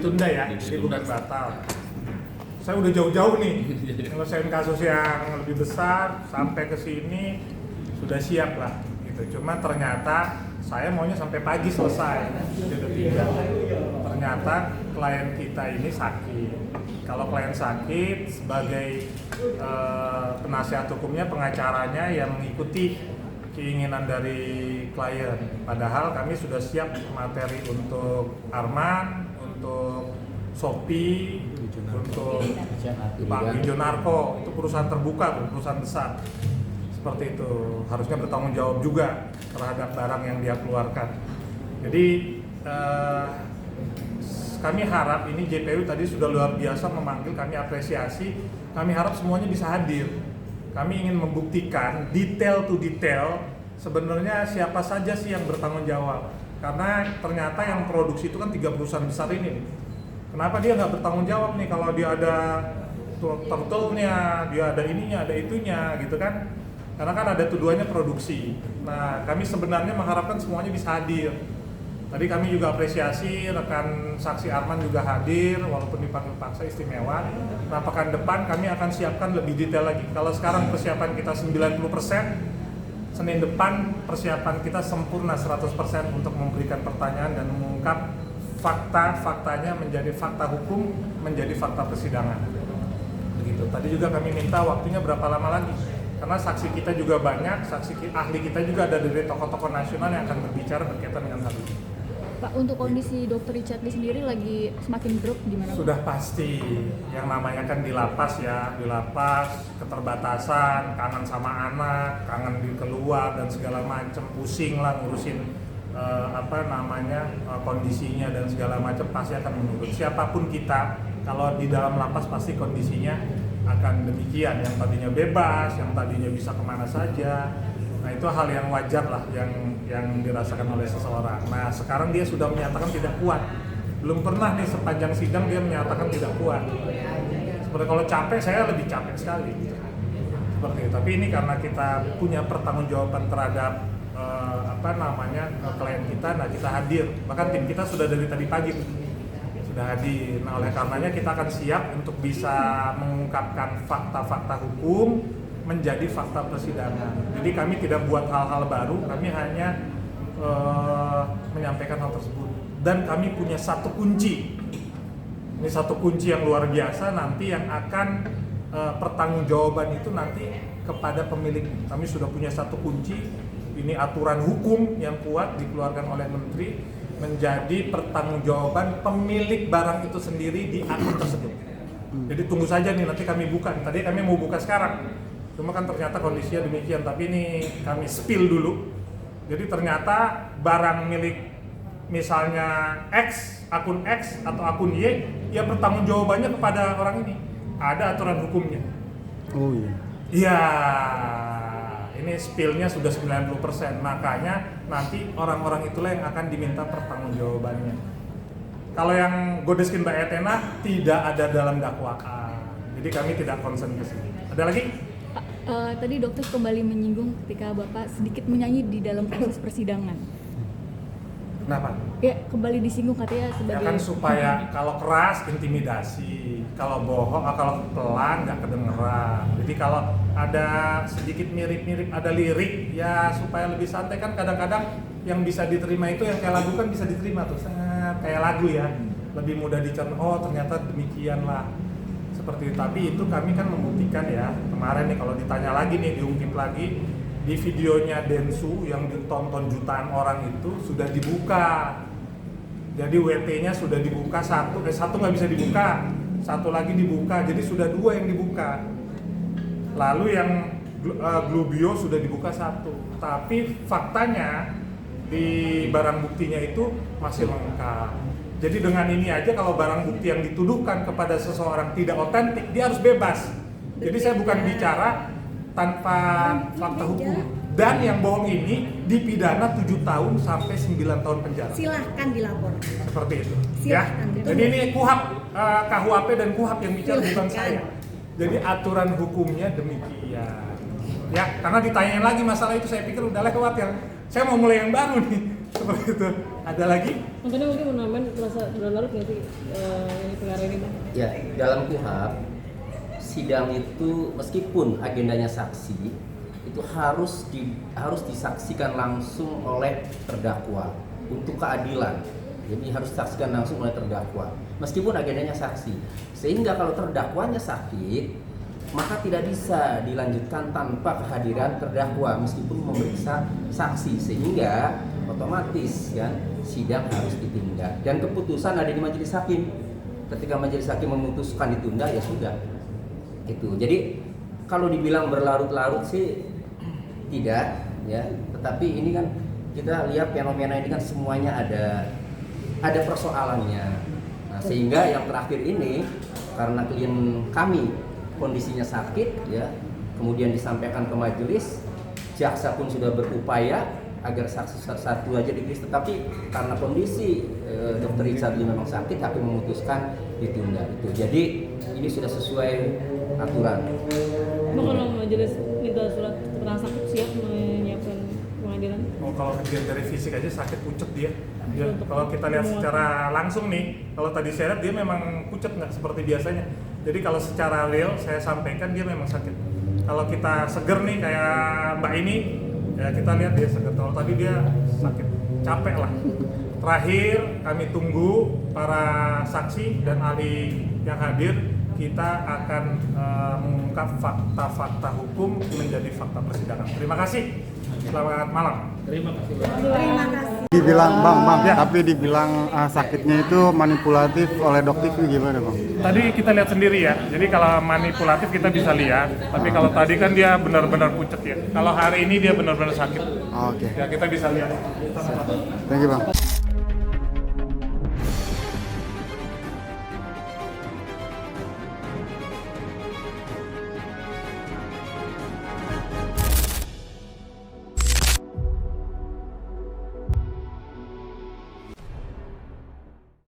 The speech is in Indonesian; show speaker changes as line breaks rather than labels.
Tunda ya, jadi bukan batal. Saya udah jauh-jauh nih ngelesain kasus yang lebih besar sampai ke sini sudah siap lah gitu. Cuma ternyata saya maunya sampai pagi selesai. Ternyata klien kita ini sakit. Kalau klien sakit sebagai penasihat hukumnya, pengacaranya yang mengikuti keinginan dari klien. Padahal kami sudah siap materi untuk Arman, untuk Shopee, untuk Pak Wijo Narko, itu perusahaan terbuka, perusahaan besar. Seperti itu, harusnya bertanggung jawab juga terhadap barang yang dia keluarkan. Jadi kami harap ini JPU tadi sudah luar biasa memanggil, kami apresiasi, kami harap semuanya bisa hadir. Kami ingin membuktikan detail to detail sebenarnya siapa saja sih yang bertanggung jawab. Karena ternyata yang produksi itu kan 3 perusahaan besar ini. Kenapa dia nggak bertanggung jawab nih kalau dia ada turtle-nya, dia ada ininya, ada itunya gitu kan. Karena kan ada tuduhannya produksi. Nah, kami sebenarnya mengharapkan semuanya bisa hadir. Tadi kami juga apresiasi rekan saksi Arman juga hadir walaupun dipanggil paksa istimewa. Nah, pekan depan kami akan siapkan lebih detail lagi. Kalau sekarang persiapan kita 90%, Senin depan persiapan kita sempurna 100% untuk memberikan pertanyaan dan mengungkap fakta-faktanya menjadi fakta hukum, menjadi fakta persidangan. Begitu. Tadi juga kami minta waktunya berapa lama lagi. Karena saksi kita juga banyak, ahli kita juga ada dari tokoh-tokoh nasional yang akan berbicara berkaitan dengan hal ini.
Pak, untuk kondisi Dr. Richard Lee sendiri lagi semakin drop gimana?
Sudah pasti, yang namanya kan di lapas ya, di lapas, keterbatasan, kangen sama anak, kangen di keluar dan segala macam, pusing lah ngurusin kondisinya dan segala macam, pasti akan menurun. Siapapun kita, kalau di dalam lapas pasti kondisinya akan demikian, yang tadinya bebas, yang tadinya bisa kemana saja. Nah, itu hal yang wajar lah yang dirasakan oleh seseorang. Nah, sekarang dia sudah menyatakan tidak kuat. Belum pernah nih sepanjang sidang dia menyatakan tidak kuat. Seperti kalau capek, saya lebih capek sekali. Seperti itu. Tapi ini karena kita punya pertanggungjawaban terhadap klien kita, nah kita hadir. Bahkan tim kita sudah dari tadi pagi sudah hadir. Nah, oleh karenanya kita akan siap untuk bisa mengungkapkan fakta-fakta hukum menjadi fakta persidangan. Jadi kami tidak buat hal-hal baru, kami hanya menyampaikan hal tersebut. Dan kami punya satu kunci. Ini satu kunci yang luar biasa nanti yang akan pertanggungjawaban itu nanti kepada pemilik. Kami sudah punya satu kunci. Ini aturan hukum yang kuat dikeluarkan oleh menteri menjadi pertanggungjawaban pemilik barang itu sendiri di akun tersebut. Jadi tunggu saja nih, nanti kami buka. Tadi kami mau buka sekarang. Cuma kan ternyata kondisinya demikian, tapi ini kami spill dulu. Jadi ternyata barang milik misalnya X, akun X atau akun Y, ya pertanggungjawabannya kepada orang ini. Ada aturan hukumnya.
Oh iya.
Iya, ini spillnya sudah 90%, makanya nanti orang-orang itulah yang akan diminta pertanggungjawabannya. Kalau yang Godeskin Mbak Etena tidak ada dalam dakwaan, jadi kami tidak concern ke sini. Ada lagi?
Tadi dokter kembali menyinggung ketika Bapak sedikit menyanyi di dalam proses persidangan.
Kenapa?
Ya, kembali disinggung katanya sebagai...
Ya kan supaya kalau keras intimidasi, kalau bohong, kalau pelan nggak kedengeran. Jadi kalau ada sedikit mirip-mirip, ada lirik, ya supaya lebih santai kan kadang-kadang yang bisa diterima itu yang kayak lagu kan bisa diterima tuh, sangat kayak lagu ya, lebih mudah dicerna. Oh ternyata demikian lah. Seperti itu. Tapi itu kami kan membuktikan ya, kemarin nih kalau ditanya lagi nih, diungkip lagi, di videonya Densu yang ditonton jutaan orang itu sudah dibuka. Jadi WT-nya sudah dibuka, satu nggak bisa dibuka, satu lagi dibuka, jadi sudah 2 yang dibuka. Lalu yang Globio sudah dibuka 1, tapi faktanya di barang buktinya itu masih lengkap. Jadi dengan ini aja kalau barang bukti yang dituduhkan kepada seseorang tidak otentik, dia harus bebas. Jadi saya bukan bicara tanpa fakta hukum. Dan yang bohong ini dipidana 7 tahun sampai 9 tahun penjara.
Silahkan dilapor.
Seperti itu.
Silahkan.
Ya. Jadi ini KUHP, KUHP dan KUHP yang bicara bukan saya. Jadi aturan hukumnya demikian. Ya, karena ditanyain lagi masalah itu saya pikir udah lewat ya. Saya mau mulai yang baru nih. Seperti itu. Ada lagi?
Maksudnya mungkin mau nambahin terasa berlarut nggak sih ini perkara ini Bang?
Ya, dalam KUHP sidang itu meskipun agendanya saksi itu harus disaksikan langsung oleh terdakwa untuk keadilan. Jadi harus disaksikan langsung oleh terdakwa meskipun agendanya saksi. Sehingga kalau terdakwanya sakit, maka tidak bisa dilanjutkan tanpa kehadiran terdakwa meskipun memeriksa saksi, sehingga otomatis kan sidang harus ditunda dan keputusan ada di majelis hakim. Ketika majelis hakim memutuskan ditunda ya sudah. Itu. Jadi kalau dibilang berlarut-larut sih tidak ya, tetapi ini kan kita lihat fenomena ini kan semuanya ada persoalannya. Nah, sehingga yang terakhir ini karena klien kami kondisinya sakit ya, kemudian disampaikan ke majelis, jaksa pun sudah berupaya agar saksi satu aja diperiksa, tetapi karena kondisi Dr. Richard memang sakit, hakim memutuskan ditunda itu. Jadi ini sudah sesuai aturan.
Emang kalau majelis minta surat keterangan sakit siap menyiapkan pengadilan?
Oh, kalau dilihat dari fisik aja sakit pucet dia. Ya, kalau kita lihat secara langsung nih, kalau tadi saya lihat dia memang pucet nggak seperti biasanya. Jadi kalau secara real saya sampaikan dia memang sakit. Kalau kita seger nih kayak Mbak ini, ya kita lihat dia seger. Kalau tadi dia sakit, capek lah. Terakhir kami tunggu para saksi dan ahli yang hadir. Kita akan mengungkap fakta-fakta hukum menjadi fakta persidangan. Terima kasih. Selamat malam.
Terima kasih.
Dibilang bang, tapi dibilang sakitnya itu manipulatif oleh dokter itu gimana bang?
Tadi kita lihat sendiri ya. Jadi kalau manipulatif kita bisa lihat. Tapi kalau tadi kan dia benar-benar pucet ya. Kalau hari ini dia benar-benar sakit.
Oke.
Ya kita bisa lihat.
Thank you bang.